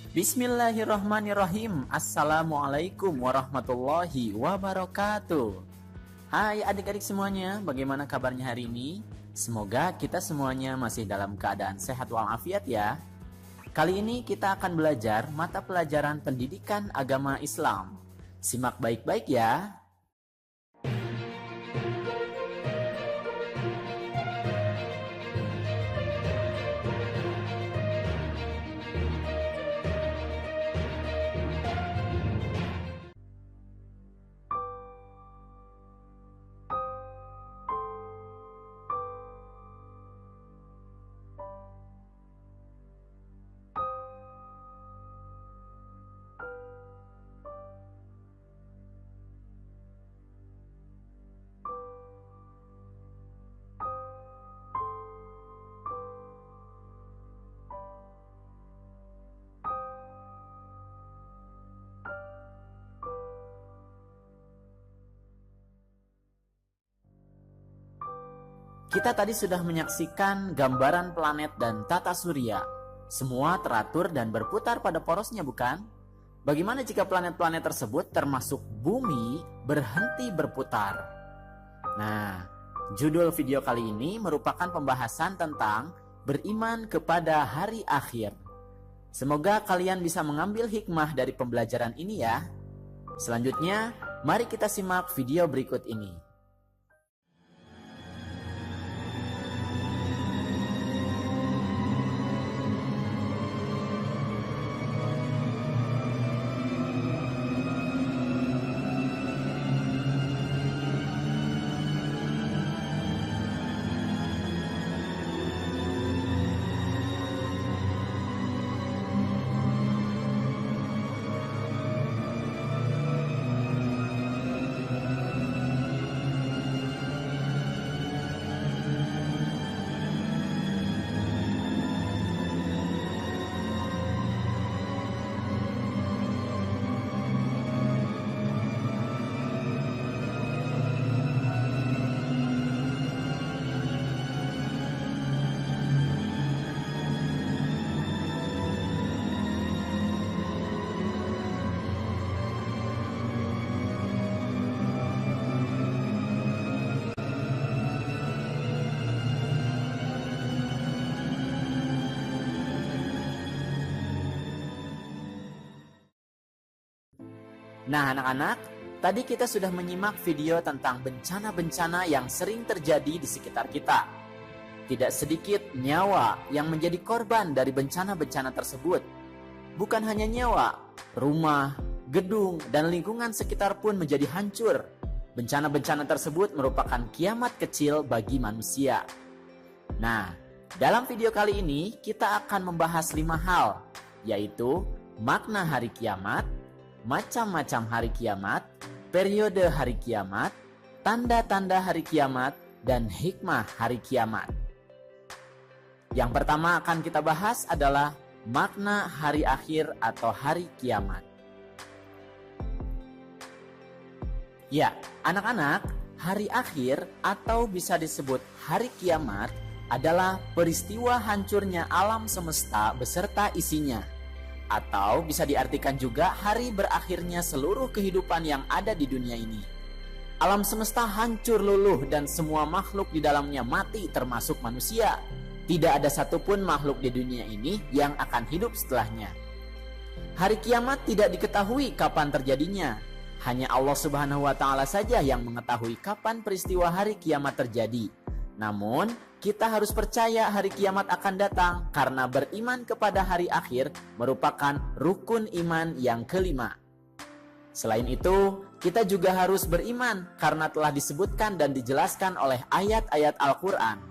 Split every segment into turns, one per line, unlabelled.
Bismillahirrahmanirrahim. Assalamualaikum warahmatullahi wabarakatuh. Hai adik-adik semuanya, bagaimana kabarnya hari ini? Semoga kita semuanya masih dalam keadaan sehat walafiat ya. Kali ini kita akan belajar mata pelajaran pendidikan agama Islam. Simak baik-baik ya. Kita tadi sudah menyaksikan gambaran planet dan tata surya. Semua teratur dan berputar pada porosnya, bukan? Bagaimana jika planet-planet tersebut termasuk bumi berhenti berputar? Nah, judul video kali ini merupakan pembahasan tentang beriman kepada hari akhir. Semoga kalian bisa mengambil hikmah dari pembelajaran ini ya. Selanjutnya, mari kita simak video berikut ini. Nah anak-anak, tadi kita sudah menyimak video tentang bencana-bencana yang sering terjadi di sekitar kita. Tidak sedikit nyawa yang menjadi korban dari bencana-bencana tersebut. Bukan hanya nyawa, rumah, gedung, dan lingkungan sekitar pun menjadi hancur. Bencana-bencana tersebut merupakan kiamat kecil bagi manusia. Nah, dalam video kali ini kita akan membahas 5 hal, yaitu makna hari kiamat, macam-macam hari kiamat, periode hari kiamat, tanda-tanda hari kiamat, dan hikmah hari kiamat. Yang pertama akan kita bahas adalah makna hari akhir atau hari kiamat. Ya, anak-anak, hari akhir atau bisa disebut hari kiamat adalah peristiwa hancurnya alam semesta beserta isinya. Atau bisa diartikan juga hari berakhirnya seluruh kehidupan yang ada di dunia ini. Alam semesta hancur luluh dan semua makhluk di dalamnya mati termasuk manusia. Tidak ada satupun makhluk di dunia ini yang akan hidup setelahnya. Hari kiamat tidak diketahui kapan terjadinya. Hanya Allah Subhanahu wa Ta'ala saja yang mengetahui kapan peristiwa hari kiamat terjadi. Namun, kita harus percaya hari kiamat akan datang karena beriman kepada hari akhir merupakan rukun iman yang kelima. Selain itu, kita juga harus beriman karena telah disebutkan dan dijelaskan oleh ayat-ayat Al-Quran.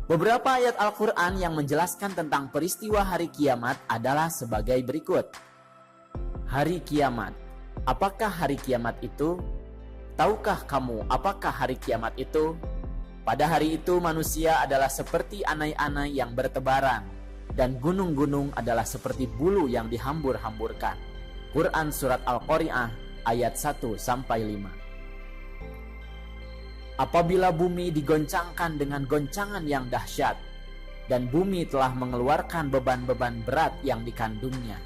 Beberapa ayat Al-Quran yang menjelaskan tentang peristiwa hari kiamat adalah sebagai berikut. Hari kiamat. Apakah hari kiamat itu? Tahukah kamu apakah hari kiamat itu? Pada hari itu manusia adalah seperti anai-anai yang bertebaran, dan gunung-gunung adalah seperti bulu yang dihambur-hamburkan. Quran Surat Al-Qari'ah ayat 1-5. Apabila bumi digoncangkan dengan goncangan yang dahsyat, dan bumi telah mengeluarkan beban-beban berat yang dikandungnya,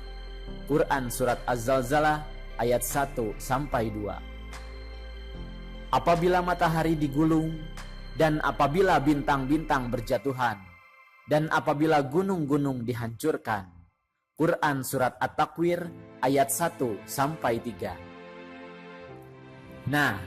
Quran Surat Az-Zalzalah ayat 1-2. Apabila matahari digulung, dan apabila bintang-bintang berjatuhan, dan apabila gunung-gunung dihancurkan. Quran Surat At-Takwir ayat 1-3. Nah,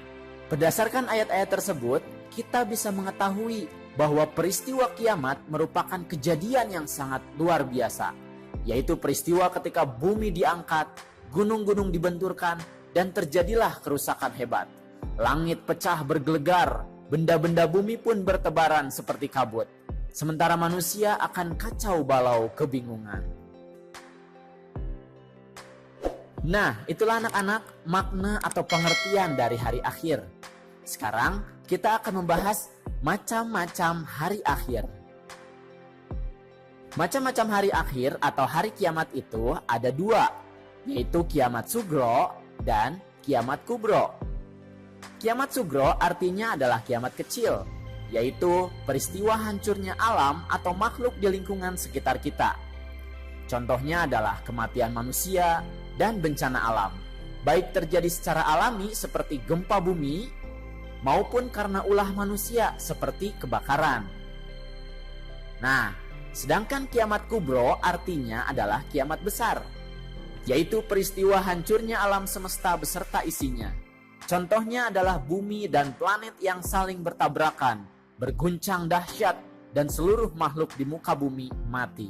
berdasarkan ayat-ayat tersebut, kita bisa mengetahui bahwa peristiwa kiamat merupakan kejadian yang sangat luar biasa, yaitu peristiwa ketika bumi diangkat, gunung-gunung dibenturkan, dan terjadilah kerusakan hebat. Langit pecah bergelegar, benda-benda bumi pun bertebaran seperti kabut, sementara manusia akan kacau balau kebingungan. Nah, itulah anak-anak makna atau pengertian dari hari akhir. Sekarang kita akan membahas macam-macam hari akhir. Macam-macam hari akhir atau hari kiamat itu ada dua, yaitu kiamat sugro dan kiamat kubro. Kiamat sugro artinya adalah kiamat kecil, yaitu peristiwa hancurnya alam atau makhluk di lingkungan sekitar kita. Contohnya adalah kematian manusia dan bencana alam, baik terjadi secara alami seperti gempa bumi, maupun karena ulah manusia seperti kebakaran. Nah, sedangkan kiamat kubro artinya adalah kiamat besar, yaitu peristiwa hancurnya alam semesta beserta isinya. Contohnya adalah bumi dan planet yang saling bertabrakan, berguncang dahsyat, dan seluruh makhluk di muka bumi mati.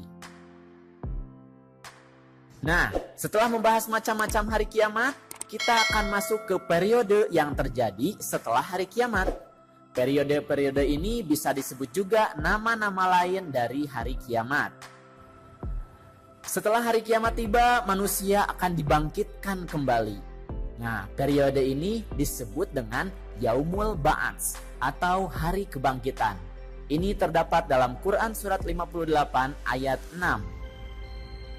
Nah, setelah membahas macam-macam hari kiamat, kita akan masuk ke periode yang terjadi setelah hari kiamat. Periode-periode ini bisa disebut juga nama-nama lain dari hari kiamat. Setelah hari kiamat tiba, manusia akan dibangkitkan kembali. Nah, periode ini disebut dengan Yaumul Ba'ats atau hari kebangkitan. Ini terdapat dalam Quran Surat 58 ayat 6.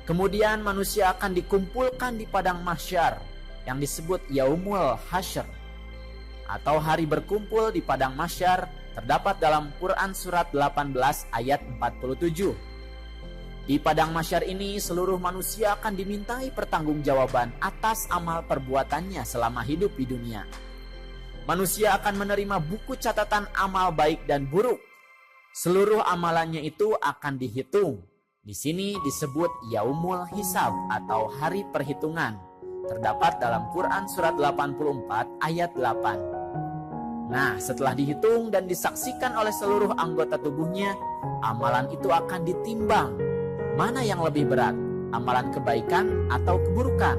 Kemudian manusia akan dikumpulkan di padang mahsyar yang disebut Yaumul Hasyr atau hari berkumpul di padang mahsyar, terdapat dalam Quran Surat 18 ayat 47. Di padang mahsyar ini seluruh manusia akan dimintai pertanggungjawaban atas amal perbuatannya selama hidup di dunia. Manusia akan menerima buku catatan amal baik dan buruk. Seluruh amalannya itu akan dihitung. Di sini disebut Yaumul Hisab atau hari perhitungan, terdapat dalam Quran Surat 84 ayat 8. Nah, setelah dihitung dan disaksikan oleh seluruh anggota tubuhnya, amalan itu akan ditimbang. Mana yang lebih berat, amalan kebaikan atau keburukan?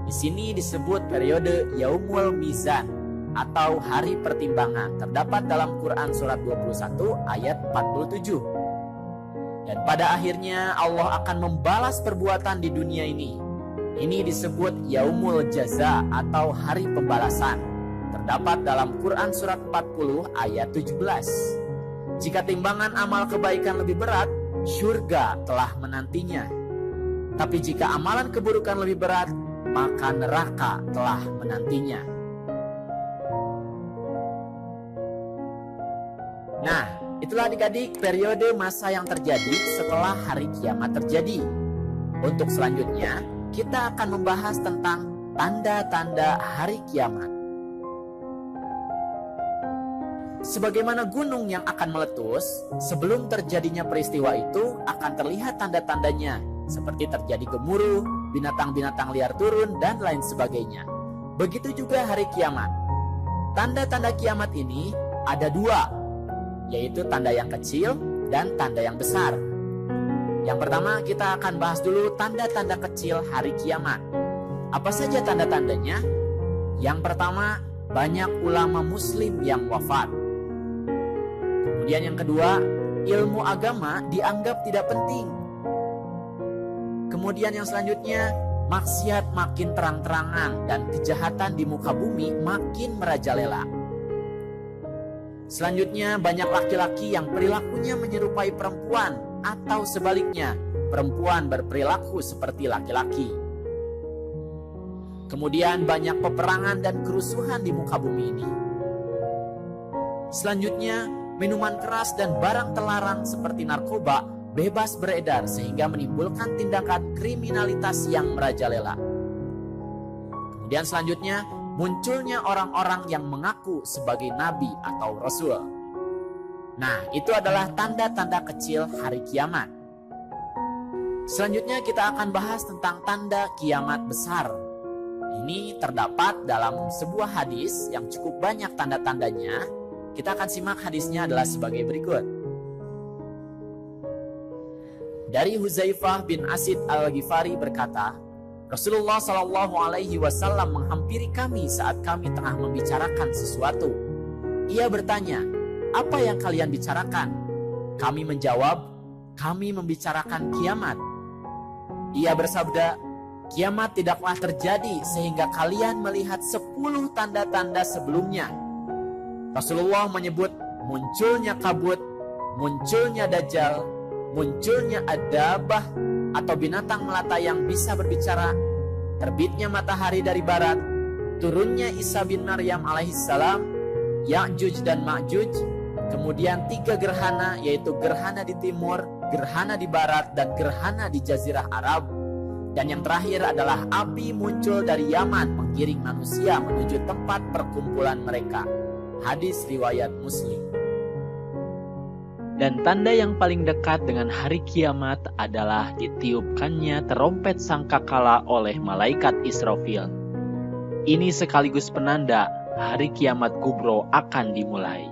Di sini disebut periode Yaumul Mizan atau hari pertimbangan, terdapat dalam Quran Surat 21 ayat 47. Dan pada akhirnya Allah akan membalas perbuatan di dunia ini. Ini disebut Yaumul Jaza atau hari pembalasan, terdapat dalam Quran Surat 40 ayat 17. Jika timbangan amal kebaikan lebih berat, syurga telah menantinya. Tapi jika amalan keburukan lebih berat, maka neraka telah menantinya. Nah, itulah adik-adik periode masa yang terjadi setelah hari kiamat terjadi. Untuk selanjutnya, kita akan membahas tentang tanda-tanda hari kiamat. Sebagaimana gunung yang akan meletus, sebelum terjadinya peristiwa itu akan terlihat tanda-tandanya, seperti terjadi gemuruh, binatang-binatang liar turun, dan lain sebagainya. Begitu juga hari kiamat. Tanda-tanda kiamat ini ada dua, yaitu tanda yang kecil dan tanda yang besar. Yang pertama kita akan bahas dulu tanda-tanda kecil hari kiamat. Apa saja tanda-tandanya? Yang pertama, banyak ulama muslim yang wafat. Kemudian yang kedua, ilmu agama dianggap tidak penting. Kemudian yang selanjutnya, maksiat makin terang-terangan dan kejahatan di muka bumi makin merajalela. Selanjutnya, banyak laki-laki yang perilakunya menyerupai perempuan atau sebaliknya, perempuan berperilaku seperti laki-laki. Kemudian banyak peperangan dan kerusuhan di muka bumi ini. Selanjutnya, minuman keras dan barang terlarang seperti narkoba bebas beredar sehingga menimbulkan tindakan kriminalitas yang merajalela. Kemudian selanjutnya, munculnya orang-orang yang mengaku sebagai nabi atau rasul. Nah, itu adalah tanda-tanda kecil hari kiamat. Selanjutnya kita akan bahas tentang tanda kiamat besar. Ini terdapat dalam sebuah hadis yang cukup banyak tanda-tandanya. Kita akan simak hadisnya adalah sebagai berikut. Dari Huzaifah bin Asid al-Ghifari berkata, Rasulullah Shallallahu Alaihi Wasallam menghampiri kami saat kami tengah membicarakan sesuatu. Ia bertanya, apa yang kalian bicarakan? Kami menjawab, kami membicarakan kiamat. Ia bersabda, kiamat tidaklah terjadi sehingga kalian melihat 10 tanda-tanda sebelumnya. Rasulullah menyebut munculnya kabut, munculnya dajjal, munculnya adabah atau binatang melata yang bisa berbicara, terbitnya matahari dari barat, turunnya Isa bin Maryam alaihissalam, Ya'juj dan Ma'juj, kemudian 3 gerhana yaitu gerhana di timur, gerhana di barat, dan gerhana di Jazirah Arab. Dan yang terakhir adalah api muncul dari Yaman menggiring manusia menuju tempat perkumpulan mereka. Hadis riwayat Muslim.
Dan tanda yang paling dekat dengan hari kiamat adalah ditiupkannya terompet sangkakala oleh malaikat Israfil. Ini sekaligus penanda hari kiamat kubro akan dimulai.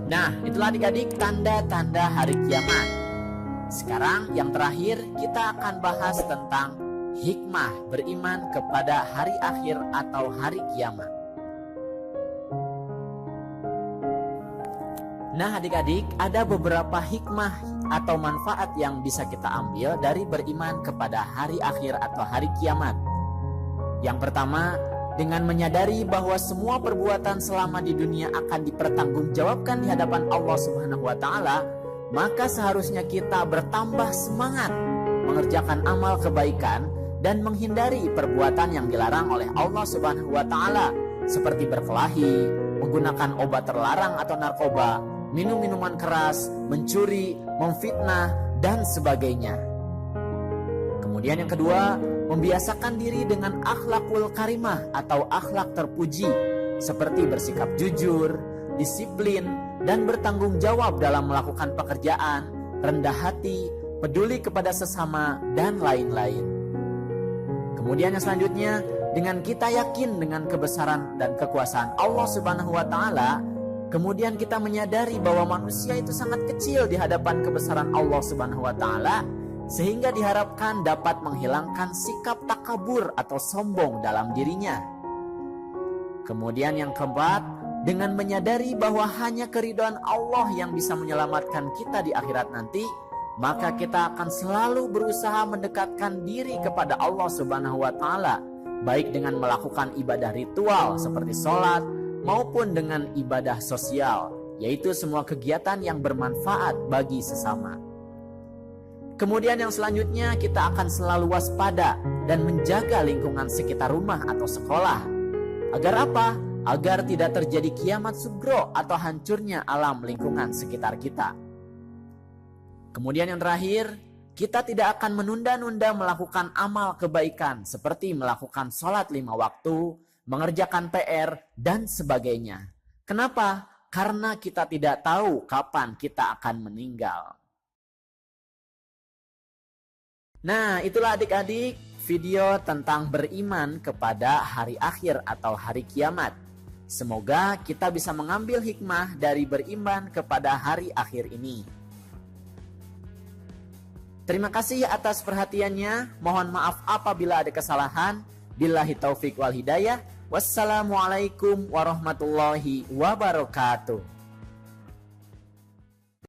Nah, itulah adik-adik tanda-tanda hari kiamat. Sekarang yang terakhir kita akan bahas tentang hikmah beriman kepada hari akhir atau hari kiamat. Nah adik-adik, ada beberapa hikmah atau manfaat yang bisa kita ambil dari beriman kepada hari akhir atau hari kiamat. Yang pertama, dengan menyadari bahwa semua perbuatan selama di dunia akan dipertanggungjawabkan di hadapan Allah Subhanahu wa Ta'ala, maka seharusnya kita bertambah semangat mengerjakan amal kebaikan dan menghindari perbuatan yang dilarang oleh Allah Subhanahu wa Ta'ala, seperti berkelahi, menggunakan obat terlarang atau narkoba, minum minuman keras, mencuri, memfitnah, dan sebagainya. Kemudian yang kedua, membiasakan diri dengan akhlakul karimah atau akhlak terpuji, seperti bersikap jujur, disiplin, dan bertanggung jawab dalam melakukan pekerjaan, rendah hati, peduli kepada sesama, dan lain-lain. Kemudian yang selanjutnya, dengan kita yakin dengan kebesaran dan kekuasaan Allah Subhanahu wa Ta'ala, kemudian kita menyadari bahwa manusia itu sangat kecil di hadapan kebesaran Allah Subhanahu wa Ta'ala, sehingga diharapkan dapat menghilangkan sikap takabur atau sombong dalam dirinya. Kemudian yang keempat, dengan menyadari bahwa hanya keridhaan Allah yang bisa menyelamatkan kita di akhirat nanti, maka kita akan selalu berusaha mendekatkan diri kepada Allah Subhanahu wa Ta'ala, baik dengan melakukan ibadah ritual seperti sholat, maupun dengan ibadah sosial, yaitu semua kegiatan yang bermanfaat bagi sesama. Kemudian yang selanjutnya, kita akan selalu waspada dan menjaga lingkungan sekitar rumah atau sekolah. Agar apa? Agar tidak terjadi kiamat sugro atau hancurnya alam lingkungan sekitar kita. Kemudian yang terakhir, kita tidak akan menunda-nunda melakukan amal kebaikan seperti melakukan sholat 5 waktu, mengerjakan PR, dan sebagainya. Kenapa? Karena kita tidak tahu kapan kita akan meninggal. Nah, itulah adik-adik video tentang beriman kepada hari akhir atau hari kiamat. Semoga kita bisa mengambil hikmah dari beriman kepada hari akhir ini. Terima kasih atas perhatiannya. Mohon maaf apabila ada kesalahan. Billahi taufik wal hidayah. Wassalamualaikum warahmatullahi wabarakatuh.